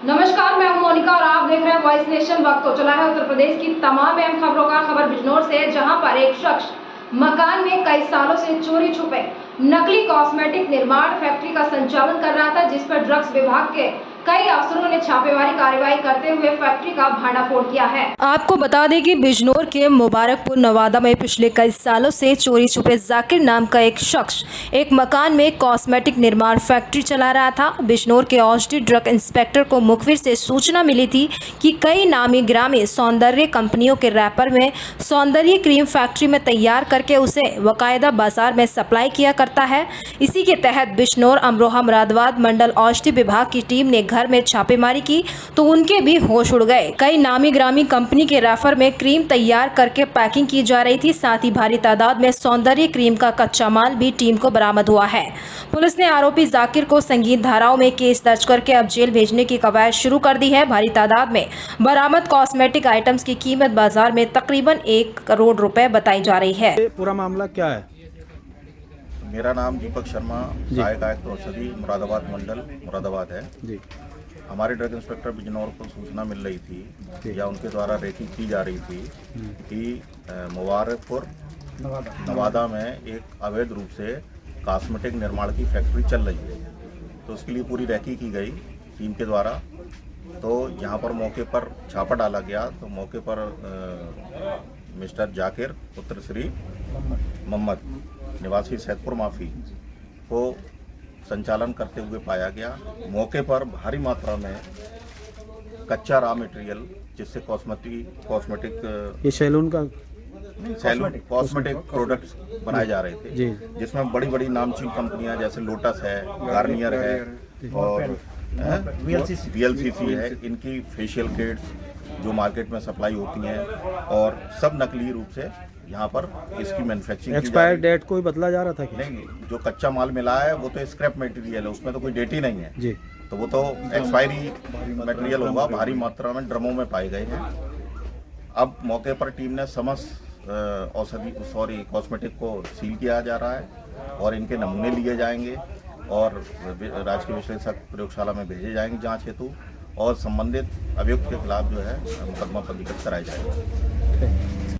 नमस्कार, मैं हूं मोनिका और आप देख रहे हैं वॉइस नेशन। वक्त तो चला है उत्तर प्रदेश की तमाम अहम खबरों का। खबर बिजनौर से है, जहां पर एक शख्स मकान में कई सालों से चोरी छुपे नकली कॉस्मेटिक निर्माण फैक्ट्री का संचालन कर रहा था, जिस पर ड्रग्स विभाग के कई अफसरों ने छापेमारी कार्रवाई करते हुए फैक्ट्री का भांडाफोड़ किया है। आपको बता दें कि बिजनौर के मुबारकपुर नवादा में पिछले कई सालों से चोरी छुपे जाकिर नाम का एक शख्स एक मकान में कॉस्मेटिक निर्माण फैक्ट्री चला रहा था। बिजनौर के औषधि ड्रग इंस्पेक्टर को मुखबिर से सूचना मिली थी कि कई नामी ग्रामी सौंदर्य कंपनियों के रैपर में सौंदर्य क्रीम फैक्ट्री में तैयार करके उसे बाकायदा बाजार में सप्लाई किया करता है। इसी के तहत बिजनौर, अमरोहा, मुरादाबाद मंडल औषधि विभाग की टीम ने घर में छापेमारी की तो उनके भी होश उड़ गए। कई नामी ग्रामी कंपनी के रैपर में क्रीम तैयार करके पैकिंग की जा रही थी। साथ ही भारी तादाद में सौंदर्य क्रीम का कच्चा माल भी टीम को बरामद हुआ है। पुलिस ने आरोपी जाकिर को संगीन धाराओं में केस दर्ज करके अब जेल भेजने की कवायद शुरू कर दी है। भारी तादाद में बरामद कॉस्मेटिक आइटम्स की कीमत बाजार में तकरीबन 1 करोड़ रुपए बताई जा रही है। पूरा मामला क्या है? मेरा नाम दीपक शर्मा, सहायक आयुक्त औषधि मुरादाबाद मंडल मुरादाबाद है जी। हमारे ड्रग इंस्पेक्टर बिजनौर को सूचना मिल रही थी या उनके द्वारा रेकी की जा रही थी कि मुबारकपुर नवादा में एक अवैध रूप से कॉस्मेटिक निर्माण की फैक्ट्री चल रही है। तो उसके लिए पूरी रेकी की गई टीम के द्वारा। तो यहाँ पर मौके पर छापा डाला गया तो मौके पर मिस्टर जाकिर पुत्र श्री मोहम्मद निवासी सैदपुर माफी को संचालन करते हुए पाया गया। मौके पर भारी मात्रा में कच्चा रॉ मटेरियल जिससे कॉस्मेटिक ये सैलून कॉस्मेटिक प्रोडक्ट्स बनाए जा रहे थे, जिसमें बड़ी बड़ी नामचीन कंपनियां जैसे लोटस है, गार्नियर है और VLCC है। इनकी फेशियल किट्स जो मार्केट में सप्लाई होती हैं और सब नकली रूप से यहाँ पर इसकी मैन्युफैक्चरिंग। एक्सपायर डेट कोई बदला जा रहा था क्या? नहीं, जो कच्चा माल मिला है वो तो स्क्रैप मटेरियल है, उसमें तो कोई डेट ही नहीं है जी। तो वो तो एक्सपायरी मटेरियल होगा। भारी मात्रा में ड्रमों में पाए गए हैं। अब मौके पर टीम ने समस्त कॉस्मेटिक को सील किया जा रहा है और इनके नमूने लिए जाएंगे और राजकीय विशेषज्ञ प्रयोगशाला में भेजे जाएंगे जांच हेतु और संबंधित अभियुक्त के खिलाफ जो है मुकदमा पंजीकृत कराया जाएगा।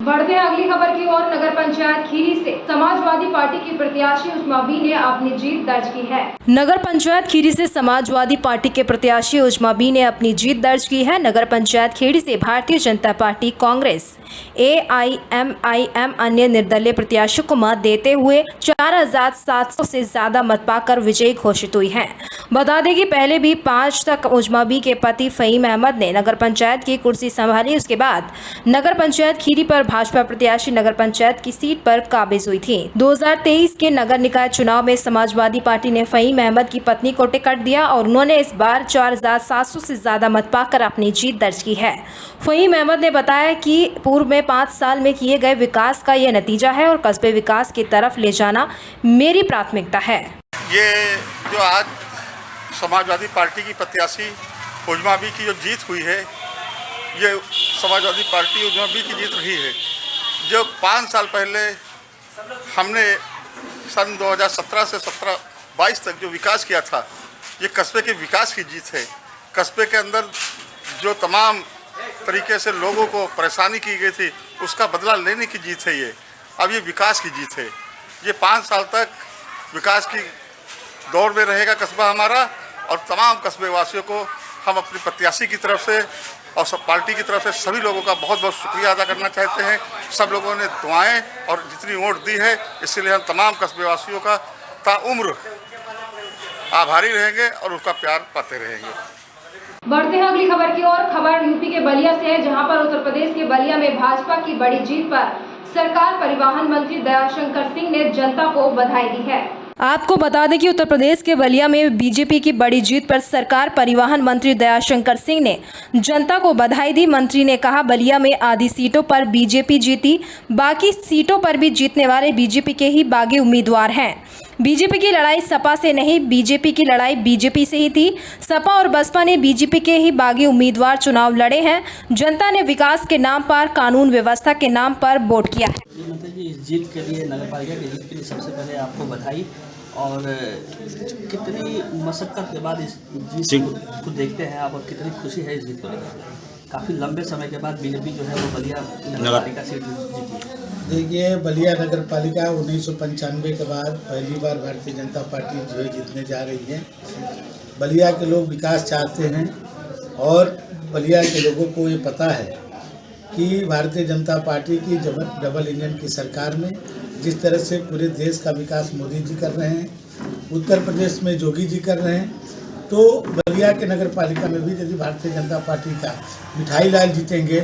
बढ़ते हैं अगली खबर की ओर। नगर पंचायत खीरी से समाजवादी पार्टी की प्रत्याशी उजमा बी ने अपनी जीत दर्ज की है। नगर पंचायत खीरी से समाजवादी पार्टी के प्रत्याशी उजमा बी ने अपनी जीत दर्ज की है। नगर पंचायत खीरी से भारतीय जनता पार्टी, कांग्रेस, AIMIM अन्य निर्दलीय प्रत्याशियों को मत देते हुए 4700 से ज्यादा मत पाकर विजयी घोषित हुई है। बता दें कि पहले भी 5 तक उजमा बी के पति फहीम अहमद ने नगर पंचायत की कुर्सी संभाली। उसके बाद नगर पंचायत खीरी पर भाजपा प्रत्याशी नगर पंचायत की सीट पर काबिज हुई थी। 2023 के नगर निकाय चुनाव में समाजवादी पार्टी ने फहीम अहमद की पत्नी को टिकट दिया और उन्होंने इस बार 4700 से ज्यादा मत पाकर अपनी जीत दर्ज की है। फहीम अहमद ने बताया कि पूर्व में 5 साल में किए गए विकास का यह नतीजा है और कस्बे विकास की तरफ ले जाना मेरी प्राथमिकता है। ये जो आज समाजवादी पार्टी की प्रत्याशी उजमा बी की जो जीत हुई है, ये समाजवादी पार्टी उजमा बी की जीत रही है। जो 5 साल पहले हमने सन 2017 से 22 तक जो विकास किया था, ये कस्बे के विकास की जीत है। कस्बे के अंदर जो तमाम तरीके से लोगों को परेशानी की गई थी, उसका बदला लेने की जीत है ये। अब ये विकास की जीत है। ये 5 साल तक विकास की दौड़ में रहेगा कस्बा हमारा और तमाम कस्बे वासियों को हम अपनी प्रत्याशी की तरफ से और सब पार्टी की तरफ से सभी लोगों का बहुत बहुत शुक्रिया अदा करना चाहते हैं। सब लोगों ने दुआएं और जितनी वोट दी है, इसलिए हम तमाम कस्बे वासियों का ताउम्र आभारी रहेंगे और उसका प्यार पाते रहेंगे। बढ़ते हैं अगली खबर की ओर। खबर यूपी के बलिया से है, जहां पर उत्तर प्रदेश के बलिया में भाजपा की बड़ी जीत पर सरकार परिवहन मंत्री दयाशंकर सिंह ने जनता को बधाई दी है। आपको बता दें कि उत्तर प्रदेश के बलिया में बीजेपी की बड़ी जीत पर सरकार परिवहन मंत्री दयाशंकर सिंह ने जनता को बधाई दी। मंत्री ने कहा, बलिया में आधी सीटों पर बीजेपी जीती, बाकी सीटों पर भी जीतने वाले बीजेपी के ही बागी उम्मीदवार हैं। बीजेपी की लड़ाई सपा से नहीं, बीजेपी की लड़ाई बीजेपी से ही थी। सपा और बसपा ने बीजेपी के ही बागी उम्मीदवार चुनाव लड़े हैं। जनता ने विकास के नाम पर, कानून व्यवस्था के नाम पर वोट किया है। मतलब कि इस जीत के लिए, नगर पालिका की जीत के लिए सबसे पहले आपको बधाई। और कितनी मशक्क़त के बाद इस जीत को देखते हैं आप और कितनी खुशी है इस जीत को लेकर? काफ़ी लंबे समय के बाद बीजेपी जो है वो बलिया नगर पालिका सीट जीती है। देखिए, बलिया नगर पालिका 1995 के बाद पहली बार भारतीय जनता पार्टी जो है जीतने जा रही है। बलिया के लोग विकास चाहते हैं और बलिया के लोगों को ये पता है कि भारतीय जनता पार्टी की डबल इंजन की सरकार में जिस तरह से पूरे देश का विकास मोदी जी कर रहे हैं, उत्तर प्रदेश में योगी जी कर रहे हैं, तो बलिया के नगर पालिका में भी यदि भारतीय जनता पार्टी का मिठाई लाल जीतेंगे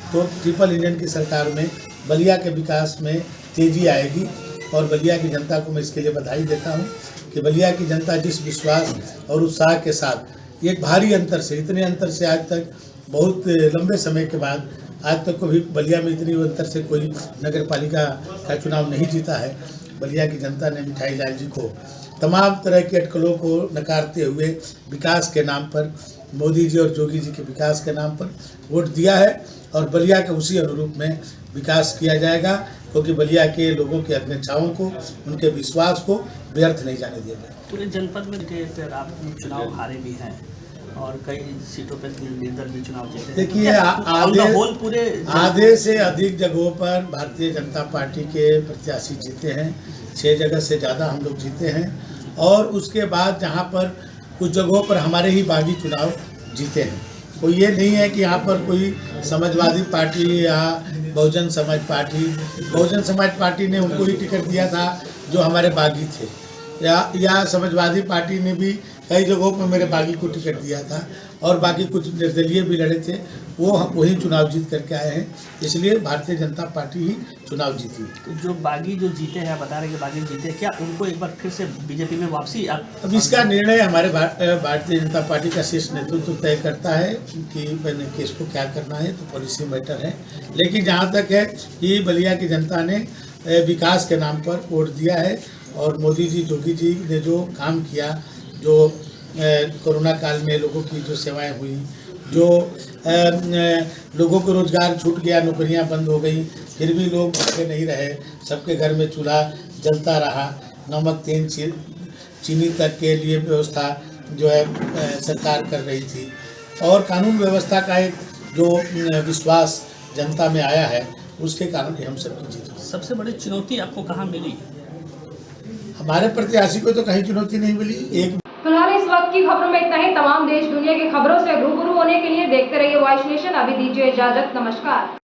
तो ट्रिपल इंजन की सरकार में बलिया के विकास में तेजी आएगी। और बलिया की जनता को मैं इसके लिए बधाई देता हूं कि बलिया की जनता जिस विश्वास और उत्साह के साथ एक भारी अंतर से, इतने अंतर से आज तक बहुत लंबे समय के बाद आज तक कभी बलिया में इतनी अंतर से कोई नगर पालिका का चुनाव नहीं जीता है। बलिया की जनता ने मिठाई लाल जी को तमाम तरह के अटकलों को नकारते हुए विकास के नाम पर, मोदी जी और योगी जी के विकास के नाम पर वोट दिया है और बलिया के उसी अनुरूप में विकास किया जाएगा, क्योंकि बलिया के लोगों की आकांक्षाओं को, उनके विश्वास को व्यर्थ नहीं जाने दिया जाएगा। पूरे जनपद में फिर आप चुनाव हारे भी हैं और कई सीटों पर निर्दल भी चुनाव जीते। देखिए, आधे से अधिक जगहों पर भारतीय जनता पार्टी के प्रत्याशी जीते हैं, 6 जगह से ज़्यादा हम लोग जीते हैं। और उसके बाद जहाँ पर कुछ जगहों पर हमारे ही बागी चुनाव जीते हैं। कोई ये नहीं है कि यहाँ पर कोई समाजवादी पार्टी या बहुजन समाज पार्टी ने उनको ही टिकट दिया था जो हमारे बागी थे, या समाजवादी पार्टी ने भी कई जगहों पर मेरे बागी को टिकट दिया था और बाकी कुछ निर्दलीय भी लड़े थे, वो वही चुनाव जीत करके आए हैं। इसलिए भारतीय जनता पार्टी ही चुनाव जीती। तो जो बागी जो जीते हैं, बता रहे हैं कि बागी जीते, क्या उनको एक बार फिर से बीजेपी में वापसी? अब इसका निर्णय हमारे भारतीय जनता पार्टी का शीर्ष नेतृत्व तय करता है कि मैंने केस को क्या करना है, तो पॉलिसी मैटर है। लेकिन जहाँ तक है कि बलिया की जनता ने विकास के नाम पर वोट दिया है और मोदी जी, योगी जी ने जो काम किया, जो कोरोना काल में लोगों की जो सेवाएं हुई, जो लोगों को रोजगार छूट गया, नौकरियां बंद हो गई, फिर भी लोग भूखे नहीं रहे, सबके घर में चूल्हा जलता रहा, नमक तेल चीनी तक के लिए व्यवस्था जो है सरकार कर रही थी। और कानून व्यवस्था का एक जो विश्वास जनता में आया है, उसके कारण हम सबकी जीत हुई। सबसे बड़ी चुनौती आपको कहाँ मिली? हमारे प्रत्याशी को तो कहीं चुनौती नहीं मिली। एक फिलहाल इस वक्त की खबरों में इतना ही। तमाम देश दुनिया की खबरों से रूबरू होने के लिए देखते रहिए वॉइस नेशन। अभी दीजिए इजाजत, नमस्कार।